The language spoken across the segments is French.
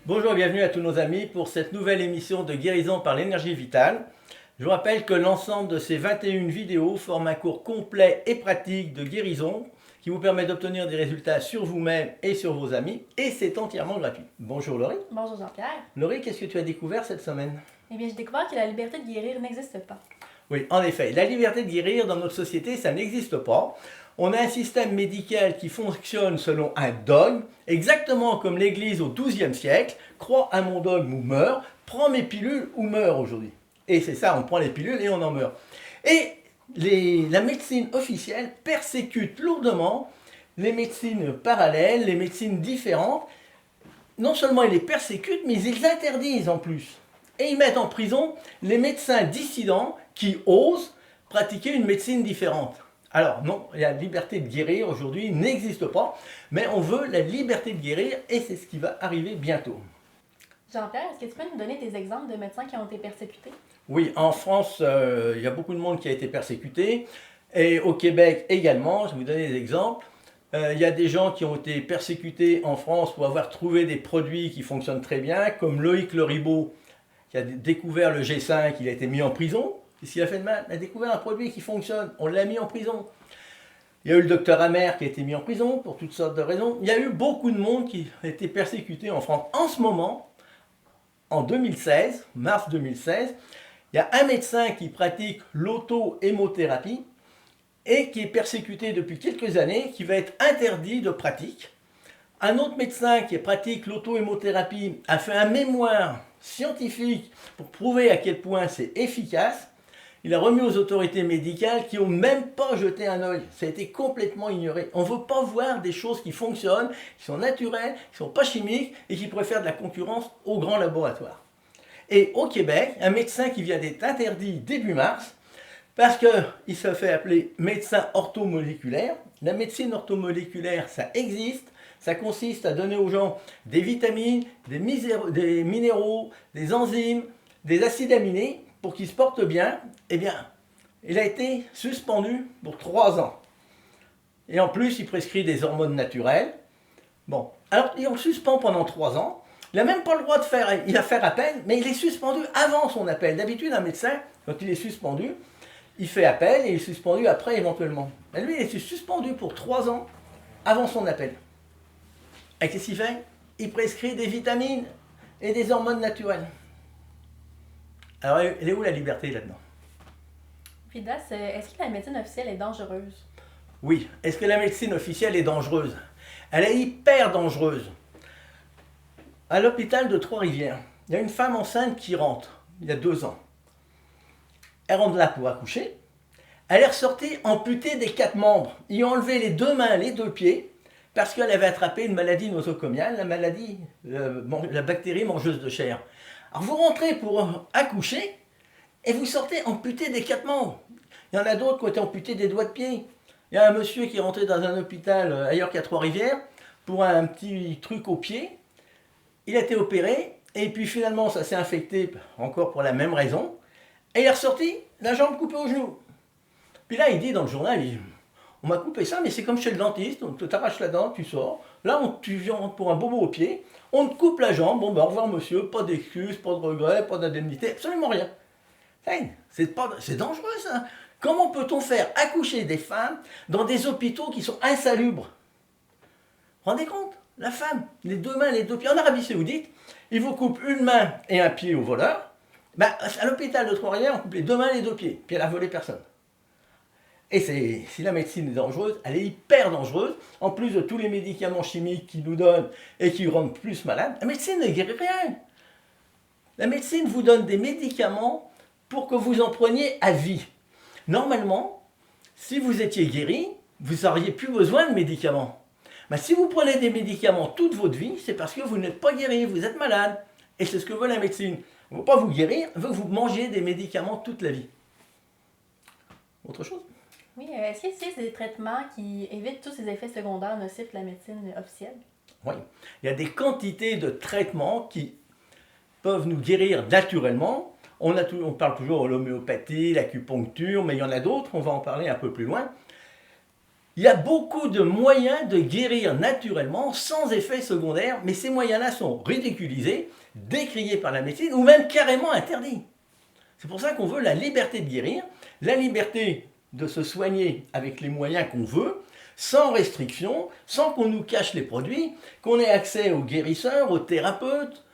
Bonjour et bienvenue à tous nos amis pour cette nouvelle émission de guérison par l'énergie vitale. Je vous rappelle que l'ensemble de ces 21 vidéos forment un cours complet et pratique de guérison qui vous permet d'obtenir des résultats sur vous-même et sur vos amis et c'est entièrement gratuit. Bonjour Laurie. Bonjour Jean-Pierre. Laurie, qu'est-ce que tu as découvert cette semaine? Eh bien, j'ai découvert que la liberté de guérir n'existe pas. Oui, en effet, la liberté de guérir dans notre société, ça n'existe pas. On a un système médical qui fonctionne selon un dogme, exactement comme l'Église au XIIe siècle, crois à mon dogme ou meurs, prends mes pilules ou meurs aujourd'hui. Et c'est ça, on prend les pilules et on en meurt. Et la médecine officielle persécute lourdement les médecines parallèles, les médecines différentes. Non seulement ils les persécutent, mais ils les interdisent en plus. Et ils mettent en prison les médecins dissidents qui osent pratiquer une médecine différente. Alors non, la liberté de guérir aujourd'hui n'existe pas, mais on veut la liberté de guérir et c'est ce qui va arriver bientôt. Jean-Pierre, est-ce que tu peux nous donner des exemples de médecins qui ont été persécutés? Oui, en France, il y a beaucoup de monde qui a été persécuté, et au Québec également, je vais vous donner des exemples. Il y a des gens qui ont été persécutés en France pour avoir trouvé des produits qui fonctionnent très bien, comme Loïc Leribaud, qui a découvert le G5, il a été mis en prison. Qu'est-ce qu'il a fait de mal? Il a découvert un produit qui fonctionne, on l'a mis en prison. Il y a eu le docteur Amer qui a été mis en prison pour toutes sortes de raisons. Il y a eu beaucoup de monde qui a été persécuté en France. En ce moment, en 2016, mars 2016, il y a un médecin qui pratique l'auto-hémothérapie et qui est persécuté depuis quelques années, qui va être interdit de pratique. Un autre médecin qui pratique l'auto-hémothérapie a fait un mémoire scientifique pour prouver à quel point c'est efficace. Il a remis aux autorités médicales qui n'ont même pas jeté un œil. Ça a été complètement ignoré. On ne veut pas voir des choses qui fonctionnent, qui sont naturelles, qui ne sont pas chimiques et qui pourraient faire de la concurrence aux grands laboratoires. Et au Québec, un médecin qui vient d'être interdit début mars parce qu'il se fait appeler médecin orthomoléculaire. La médecine orthomoléculaire, ça existe. Ça consiste à donner aux gens des vitamines, des minéraux, des enzymes, des acides aminés pour qu'ils se portent bien. Eh bien, il a été suspendu pour 3 ans. Et en plus, il prescrit des hormones naturelles. Bon, alors il le suspend pendant 3 ans. Il n'a même pas le droit de faire, il va faire appel, mais il est suspendu avant son appel. D'habitude, un médecin, quand il est suspendu, il fait appel et il est suspendu après éventuellement. Mais lui, il est suspendu pour 3 ans avant son appel. Et qu'est-ce qu'il fait? Il prescrit des vitamines et des hormones naturelles. Alors, elle est où la liberté là-dedans? Fidas, est-ce que la médecine officielle est dangereuse? Oui. Est-ce que la médecine officielle est dangereuse? Elle est hyper dangereuse. À l'hôpital de Trois-Rivières, il y a une femme enceinte qui rentre, il y a 2 ans. Elle rentre là pour accoucher. Elle est ressortie amputée des 4 membres. Ils ont enlevé les 2 mains, les 2 pieds, parce qu'elle avait attrapé une maladie nosocomiale, la maladie, la bactérie mangeuse de chair. Alors vous rentrez pour accoucher et vous sortez amputé des 4 membres. Il y en a d'autres qui ont été amputés des doigts de pied. Il y a un monsieur qui est rentré dans un hôpital ailleurs qu'à Trois-Rivières pour un petit truc au pied. Il a été opéré et puis finalement ça s'est infecté encore pour la même raison. Et il est ressorti la jambe coupée au genou. Puis là il dit dans le journal, on m'a coupé ça, mais c'est comme chez le dentiste, on te t'arrache la dent, tu sors. Là, tu viens pour un bobo au pied, on te coupe la jambe, bon ben au revoir monsieur, pas d'excuses, pas de regrets, pas d'indemnité, absolument rien. C'est dangereux ça. Comment peut-on faire accoucher des femmes dans des hôpitaux qui sont insalubres? Vous vous rendez compte? La femme, les 2 mains, les 2 pieds. En Arabie Saoudite, ils vous coupent une main et un pied au voleur. Ben, à l'hôpital de Trois-Rivières, on coupe les 2 mains et les 2 pieds, puis elle a volé personne. Et si la médecine est dangereuse, elle est hyper dangereuse. En plus de tous les médicaments chimiques qu'ils nous donnent et qui rendent plus malades, la médecine ne guérit rien. La médecine vous donne des médicaments pour que vous en preniez à vie. Normalement, si vous étiez guéri, vous n'auriez plus besoin de médicaments. Mais si vous prenez des médicaments toute votre vie, c'est parce que vous n'êtes pas guéri, vous êtes malade. Et c'est ce que veut la médecine. Elle ne veut pas vous guérir, elle veut que vous mangiez des médicaments toute la vie. Autre chose? Oui, est-ce qu'il existe des traitements qui évitent tous ces effets secondaires nocifs de la médecine officielle? Oui. Il y a des quantités de traitements qui peuvent nous guérir naturellement. On parle toujours de l'homéopathie, l'acupuncture, mais il y en a d'autres, on va en parler un peu plus loin. Il y a beaucoup de moyens de guérir naturellement sans effet secondaire, mais ces moyens-là sont ridiculisés, décriés par la médecine ou même carrément interdits. C'est pour ça qu'on veut la liberté de guérir, la liberté de se soigner avec les moyens qu'on veut, sans restriction, sans qu'on nous cache les produits, qu'on ait accès aux guérisseurs, aux thérapeutes,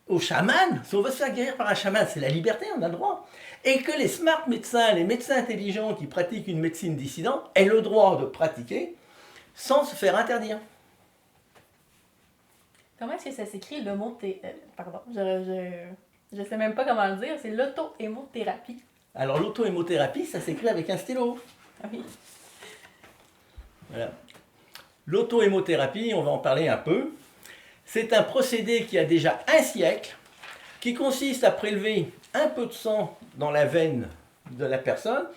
aux chamans. Si on veut se faire guérir par un chaman, c'est la liberté, on a le droit. Et que les smart médecins, les médecins intelligents qui pratiquent une médecine dissidente aient le droit de pratiquer sans se faire interdire. Comment est-ce que ça s'écrit le mot pardon, je sais même pas comment le dire, c'est l'auto-hémothérapie. Alors l'auto-hémothérapie, ça s'écrit avec un stylo. Ah oui. Voilà. L'auto-hémothérapie, on va en parler un peu. C'est un procédé qui a déjà un siècle, qui consiste à prélever un peu de sang dans la veine de la personne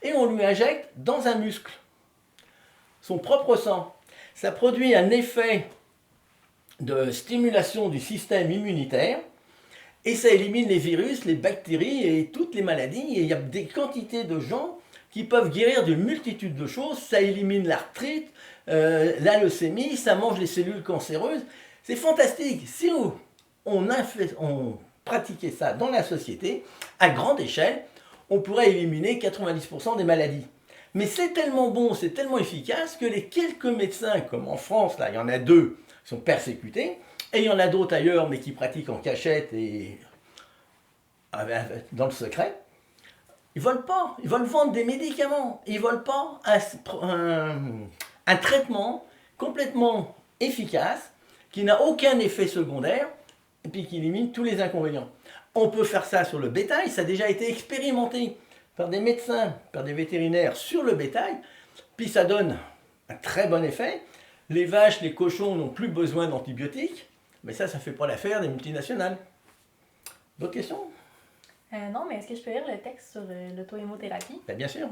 et on lui injecte dans un muscle son propre sang. Ça produit un effet de stimulation du système immunitaire et ça élimine les virus, les bactéries et toutes les maladies. Et il y a des quantités de gens qui peuvent guérir d'une multitude de choses. Ça élimine l'arthrite, la leucémie, ça mange les cellules cancéreuses. C'est fantastique. Si on pratiquait ça dans la société, à grande échelle, on pourrait éliminer 90% des maladies. Mais c'est tellement bon, c'est tellement efficace que les quelques médecins, comme en France, là, il y en a 2, sont persécutés, et il y en a d'autres ailleurs, mais qui pratiquent en cachette et dans le secret. Ils ne veulent pas, ils veulent vendre des médicaments, ils ne veulent pas un traitement complètement efficace, qui n'a aucun effet secondaire, et puis qui élimine tous les inconvénients. On peut faire ça sur le bétail, ça a déjà été expérimenté par des médecins, par des vétérinaires sur le bétail, puis ça donne un très bon effet. Les vaches, les cochons n'ont plus besoin d'antibiotiques, mais ça ne fait pas l'affaire des multinationales. D'autres questions? Non, mais est-ce que je peux lire le texte sur l'auto-hémothérapie? Bien sûr.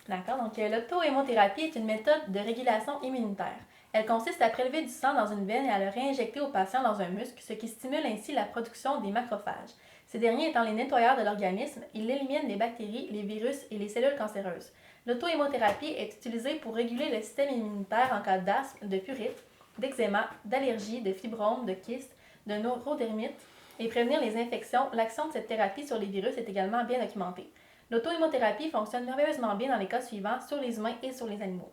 D'accord, donc l'auto-hémothérapie est une méthode de régulation immunitaire. Elle consiste à prélever du sang dans une veine et à le réinjecter au patient dans un muscle, ce qui stimule ainsi la production des macrophages. Ces derniers étant les nettoyeurs de l'organisme, ils éliminent les bactéries, les virus et les cellules cancéreuses. L'auto-hémothérapie est utilisée pour réguler le système immunitaire en cas d'asthme, de purite, d'eczéma, d'allergie, de fibrome, de kyste, de neurodermite et prévenir les infections. L'action de cette thérapie sur les virus est également bien documentée. L'auto-hémothérapie fonctionne merveilleusement bien dans les cas suivants sur les humains et sur les animaux,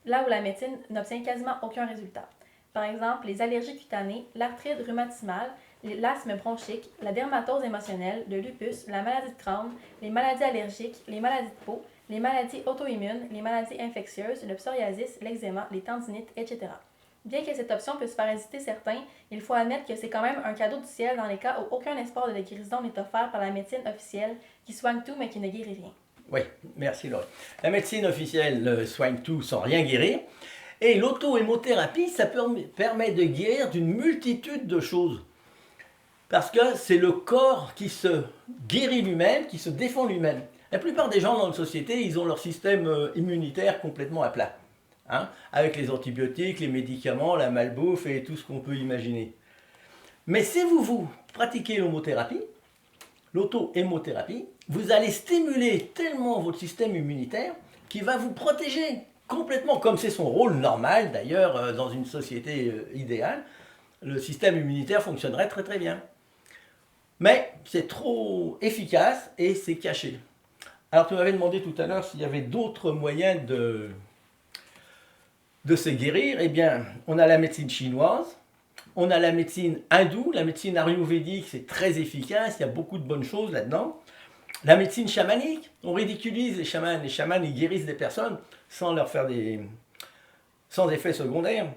là où la médecine n'obtient quasiment aucun résultat. Par exemple, les allergies cutanées, l'arthrite rhumatismale, l'asthme bronchique, la dermatose émotionnelle, le lupus, la maladie de Crohn, les maladies allergiques, les maladies de peau, les maladies auto-immunes, les maladies infectieuses, le psoriasis, l'eczéma, les tendinites, etc. Bien que cette option puisse faire hésiter certains, il faut admettre que c'est quand même un cadeau du ciel dans les cas où aucun espoir de la guérison n'est offert par la médecine officielle qui soigne tout mais qui ne guérit rien. Oui, merci Laurie. La médecine officielle soigne tout sans rien guérir. Et l'auto-hémothérapie, ça permet de guérir d'une multitude de choses. Parce que c'est le corps qui se guérit lui-même, qui se défend lui-même. La plupart des gens dans notre société, ils ont leur système immunitaire complètement à plat. Hein, avec les antibiotiques, les médicaments, la malbouffe et tout ce qu'on peut imaginer. Mais si vous pratiquez l'auto-hémothérapie, vous allez stimuler tellement votre système immunitaire qu'il va vous protéger complètement, comme c'est son rôle normal d'ailleurs dans une société idéale. Le système immunitaire fonctionnerait très très bien. Mais c'est trop efficace et c'est caché. Alors tu m'avais demandé tout à l'heure s'il y avait d'autres moyens de se guérir. Eh bien, on a la médecine chinoise, on a la médecine hindoue, la médecine ayurvédique, c'est très efficace, il y a beaucoup de bonnes choses là-dedans. La médecine chamanique, on ridiculise les chamans. Les chamans, ils guérissent des personnes sans leur faire sans effets secondaires.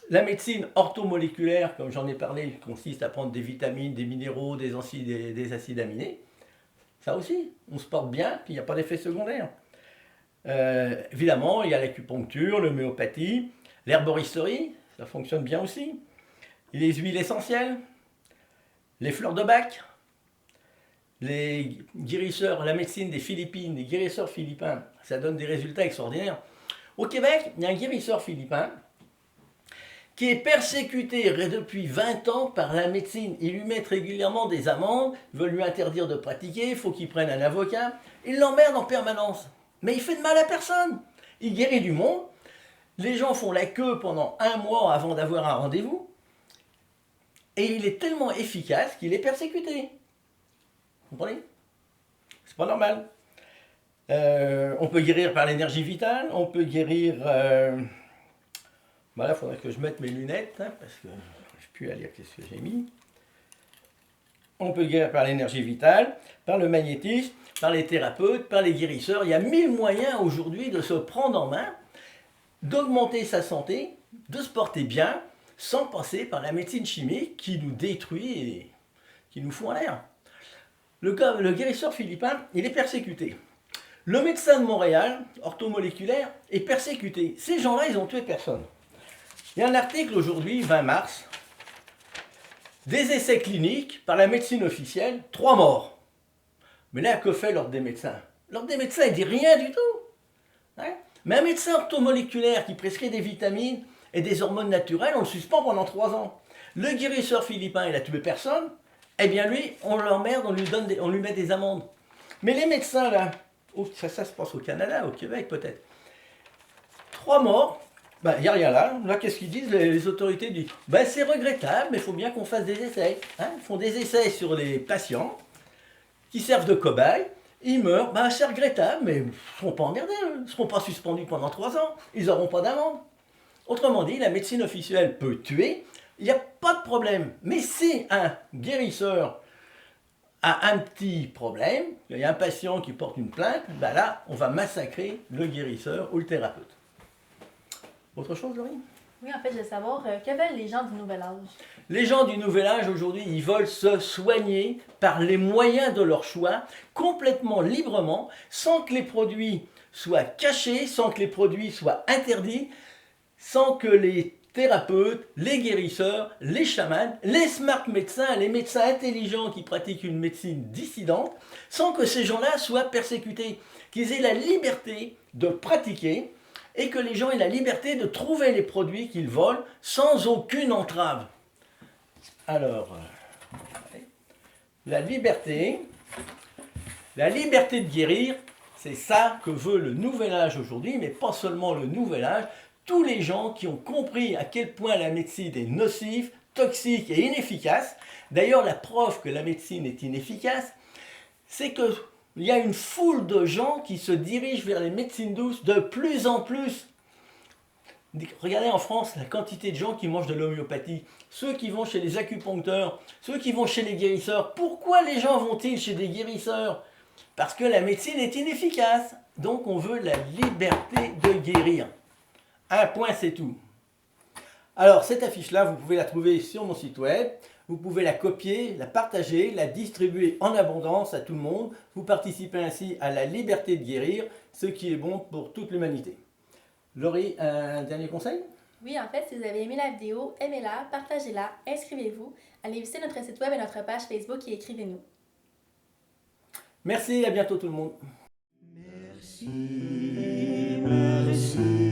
La médecine orthomoléculaire, comme j'en ai parlé, consiste à prendre des vitamines, des minéraux, des acides aminés. Ça aussi, on se porte bien, puis il n'y a pas d'effet secondaire. Évidemment, il y a l'acupuncture, l'homéopathie, l'herboristerie, ça fonctionne bien aussi. Les huiles essentielles, les fleurs de bac, les guérisseurs, la médecine des Philippines, les guérisseurs philippins, ça donne des résultats extraordinaires. Au Québec, il y a un guérisseur philippin qui est persécuté depuis 20 ans par la médecine. Ils lui mettent régulièrement des amendes, ils veulent lui interdire de pratiquer, il faut qu'il prenne un avocat. Ils l'emmerdent en permanence. Mais il fait de mal à personne. Il guérit du monde. Les gens font la queue pendant 1 mois avant d'avoir un rendez-vous. Et il est tellement efficace qu'il est persécuté. Vous comprenez? C'est pas normal. On peut guérir par l'énergie vitale, on peut guérir... Voilà, il faudrait que je mette mes lunettes, hein, parce que je n'arrive plus à lire ce que j'ai mis. On peut guérir par l'énergie vitale, par le magnétisme, par les thérapeutes, par les guérisseurs. Il y a 1000 moyens aujourd'hui de se prendre en main, d'augmenter sa santé, de se porter bien, sans passer par la médecine chimique qui nous détruit et qui nous fout en l'air. Le guérisseur philippin, il est persécuté. Le médecin de Montréal, orthomoléculaire, est persécuté. Ces gens-là, ils ont tué personne. Il y a un article aujourd'hui, 20 mars, des essais cliniques par la médecine officielle, 3 morts. Mais là, que fait l'ordre des médecins? L'ordre des médecins, il dit rien du tout. Hein? Mais un médecin orthomoléculaire qui prescrit des vitamines et des hormones naturelles, on le suspend pendant 3 ans. Le guérisseur philippin, il a tué personne. Eh bien lui, on l'emmerde, on lui met des amendes. Mais les médecins là, ça se passe au Canada, au Québec peut-être. 3 morts, il n'y a rien là. Là, qu'est-ce qu'ils disent? Les autorités disent, c'est regrettable, mais il faut bien qu'on fasse des essais. Hein? Ils font des essais sur les patients qui servent de cobayes. Ils meurent, c'est regrettable, mais ils ne seront pas emmerdés, ils ne seront pas suspendus pendant 3 ans. Ils n'auront pas d'amende. Autrement dit, la médecine officielle peut tuer, il n'y a pas de problème. Mais si un guérisseur a un petit problème, il y a un patient qui porte une plainte, là, on va massacrer le guérisseur ou le thérapeute. Autre chose, Laurie? Oui, en fait, je veux savoir, que veulent les gens du Nouvel Âge? Les gens du Nouvel Âge, aujourd'hui, ils veulent se soigner par les moyens de leur choix, complètement librement, sans que les produits soient cachés, sans que les produits soient interdits, sans que les thérapeutes, les guérisseurs, les chamans, les smart médecins, les médecins intelligents qui pratiquent une médecine dissidente, sans que ces gens-là soient persécutés, qu'ils aient la liberté de pratiquer et que les gens aient la liberté de trouver les produits qu'ils veulent sans aucune entrave. Alors, la liberté de guérir, c'est ça que veut le Nouvel Âge aujourd'hui, mais pas seulement le Nouvel Âge, tous les gens qui ont compris à quel point la médecine est nocive, toxique et inefficace. D'ailleurs, la preuve que la médecine est inefficace, c'est qu'il y a une foule de gens qui se dirigent vers les médecines douces de plus en plus. Regardez en France la quantité de gens qui mangent de l'homéopathie, ceux qui vont chez les acupuncteurs, ceux qui vont chez les guérisseurs. Pourquoi les gens vont-ils chez des guérisseurs? Parce que la médecine est inefficace. Donc on veut la liberté de guérir. Un point, c'est tout. Alors, cette affiche-là, vous pouvez la trouver sur mon site web. Vous pouvez la copier, la partager, la distribuer en abondance à tout le monde. Vous participez ainsi à la liberté de guérir, ce qui est bon pour toute l'humanité. Laurie, un dernier conseil? Oui, en fait, si vous avez aimé la vidéo, aimez-la, partagez-la, inscrivez-vous. Allez visiter notre site web et notre page Facebook et écrivez-nous. Merci, à bientôt tout le monde. Merci, merci.